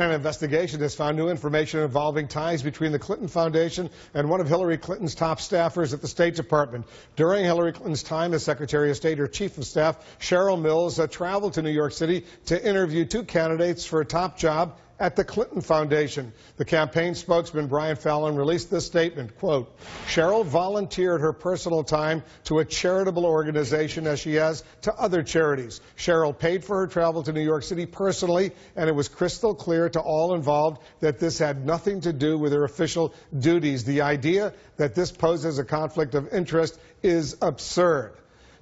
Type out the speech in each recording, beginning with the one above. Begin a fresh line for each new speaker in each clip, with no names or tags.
An investigation has found new information involving ties between the Clinton Foundation and one of Hillary Clinton's top staffers at the State Department. During Hillary Clinton's time as Secretary of State, her Chief of Staff, Cheryl Mills, traveled to New York City to interview two candidates for a top job at the Clinton Foundation. The campaign spokesman, Brian Fallon, released this statement, quote, Cheryl volunteered her personal time to a charitable organization as she has to other charities. Cheryl paid for her travel to New York City personally, and it was crystal clear to all involved that this had nothing to do with her official duties. The idea that this poses a conflict of interest is absurd.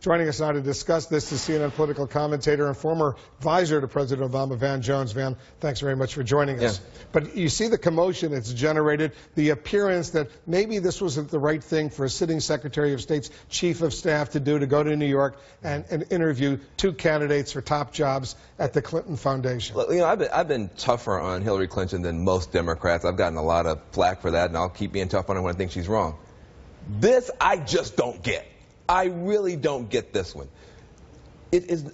Joining us now to discuss this is CNN political commentator and former advisor to President Obama, Van Jones. Van, thanks very much for joining us. But you see the commotion it's generated, the appearance that maybe this wasn't the right thing for a sitting Secretary of State's Chief of Staff to do, to go to New York and interview two candidates for top jobs at the Clinton Foundation.
Look, you know, I've been tougher on Hillary Clinton than most Democrats. I've gotten a lot of flack for that, and I'll keep being tough on her when I think she's wrong. This I just don't get. I really don't get this one. It is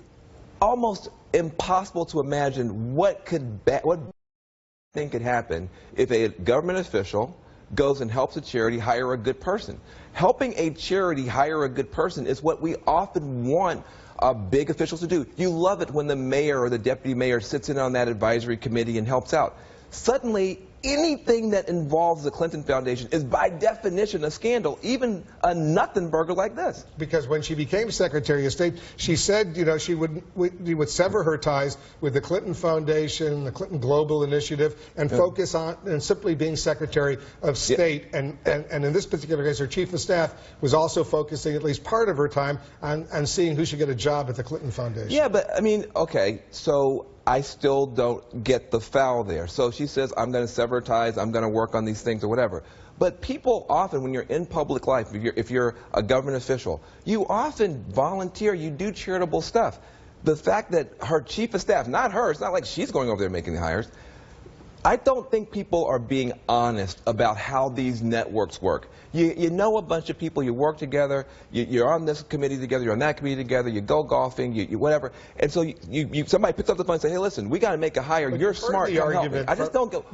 almost impossible to imagine what thing could happen if a government official goes and helps a charity hire a good person. Helping a charity hire a good person is what we often want big officials to do. You love it when the mayor or the deputy mayor sits in on that advisory committee and helps out. Suddenly, anything that involves the Clinton Foundation is by definition a scandal, even a nothing burger like this.
Because when she became Secretary of State, she said, you know, she would sever her ties with the Clinton Foundation, the Clinton Global Initiative, and focus on simply being Secretary of State. And in this particular case, her Chief of Staff was also focusing at least part of her time on seeing who should get a job at the Clinton Foundation.
Yeah, but I mean, okay, so I still don't get the foul there. So she says, I'm going to sever ties, I'm going to work on these things or whatever. But people often, when you're in public life, if you're a government official, you often volunteer, you do charitable stuff. The fact that her Chief of Staff, not her, it's not like she's going over there making the hires. I don't think people are being honest about how these networks work. You know a bunch of people, you work together, you're on this committee together, you're on that committee together, you go golfing, you whatever. And so somebody picks up the phone and says, hey, listen, we got to make a hire. But you're smart, come help me. I just don't go,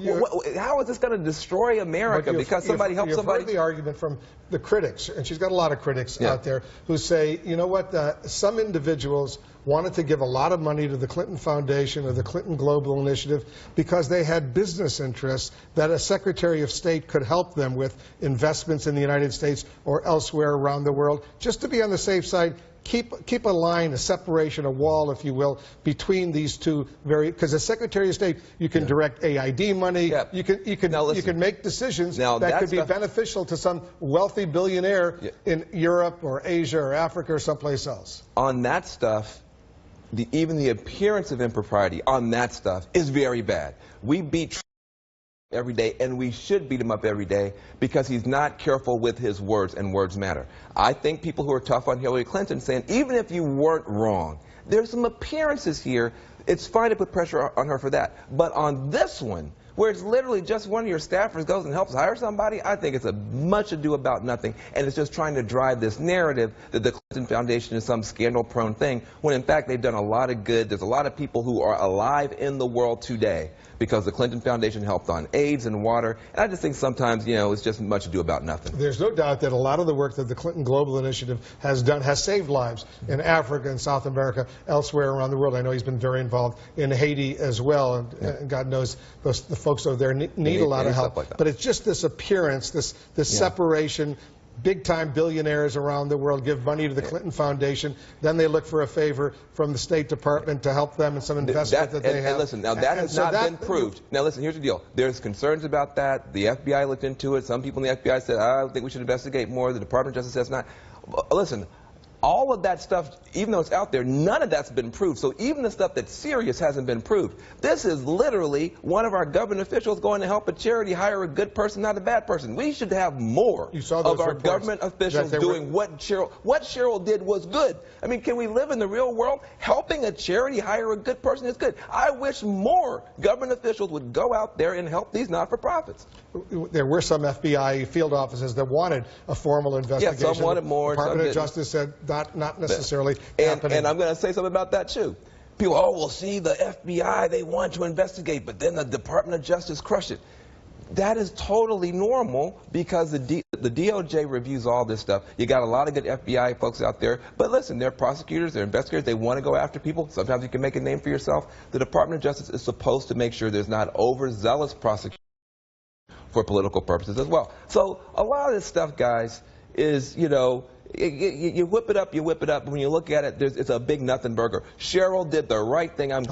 how is this going to destroy America because somebody helps somebody?
You've heard the argument from the critics, and she's got a lot of critics out there who say, you know what, some individuals wanted to give a lot of money to the Clinton Foundation or the Clinton Global Initiative because they had business interests that a Secretary of State could help them with investments in the United States or elsewhere around the world. Just to be on the safe side, keep a line, a separation, a wall, if you will, between these two because as Secretary of State, you can direct AID money, you can make decisions that could be beneficial to some wealthy billionaire in Europe or Asia or Africa or someplace else.
On that stuff, even the appearance of impropriety on that stuff is very bad. We beat Trump every day, and we should beat him up every day because he's not careful with his words, and words matter. I think people who are tough on Hillary Clinton saying, even if you weren't wrong, there's some appearances here. It's fine to put pressure on her for that. But on this one, where it's literally just one of your staffers goes and helps hire somebody, I think it's a much ado about nothing, and it's just trying to drive this narrative that the Clinton Foundation is some scandal-prone thing, when in fact they've done a lot of good. There's a lot of people who are alive in the world today because the Clinton Foundation helped on AIDS and water, and I just think sometimes, you know, it's just much ado about nothing.
There's no doubt that a lot of the work that the Clinton Global Initiative has done has saved lives in Africa and South America, elsewhere around the world. I know he's been very involved in Haiti as well, and God knows the folks over there need a lot of help. But it's just this appearance, this separation. Big-time billionaires around the world give money to the Clinton Foundation. Then they look for a favor from the State Department to help them in some investment that they have.
And listen, now that has not been proved. Now listen, here's the deal. There's concerns about that. The FBI looked into it. Some people in the FBI said, I think we should investigate more. The Department of Justice says not. Listen, all of that stuff, even though it's out there, none of that's been proved. So even the stuff that's serious hasn't been proved. This is literally one of our government officials going to help a charity hire a good person, not a bad person. We should have more of our government officials doing what Cheryl did was good. I mean, can we live in the real world? Helping a charity hire a good person is good. I wish more government officials would go out there and help these not-for-profits.
There were some FBI field offices that wanted a formal investigation.
Yeah, some wanted more.
Department of Justice said not necessarily happening.
And I'm going to say something about that, too. People, oh, well, see, the FBI, they want to investigate, but then the Department of Justice crushed it. That is totally normal because the DOJ reviews all this stuff. You got a lot of good FBI folks out there, but listen, they're prosecutors, they're investigators, they want to go after people. Sometimes you can make a name for yourself. The Department of Justice is supposed to make sure there's not overzealous prosecution for political purposes as well. So a lot of this stuff, guys, is, you know, you whip it up, but when you look at it, it's a big nothing burger. Cheryl did the right thing. I'm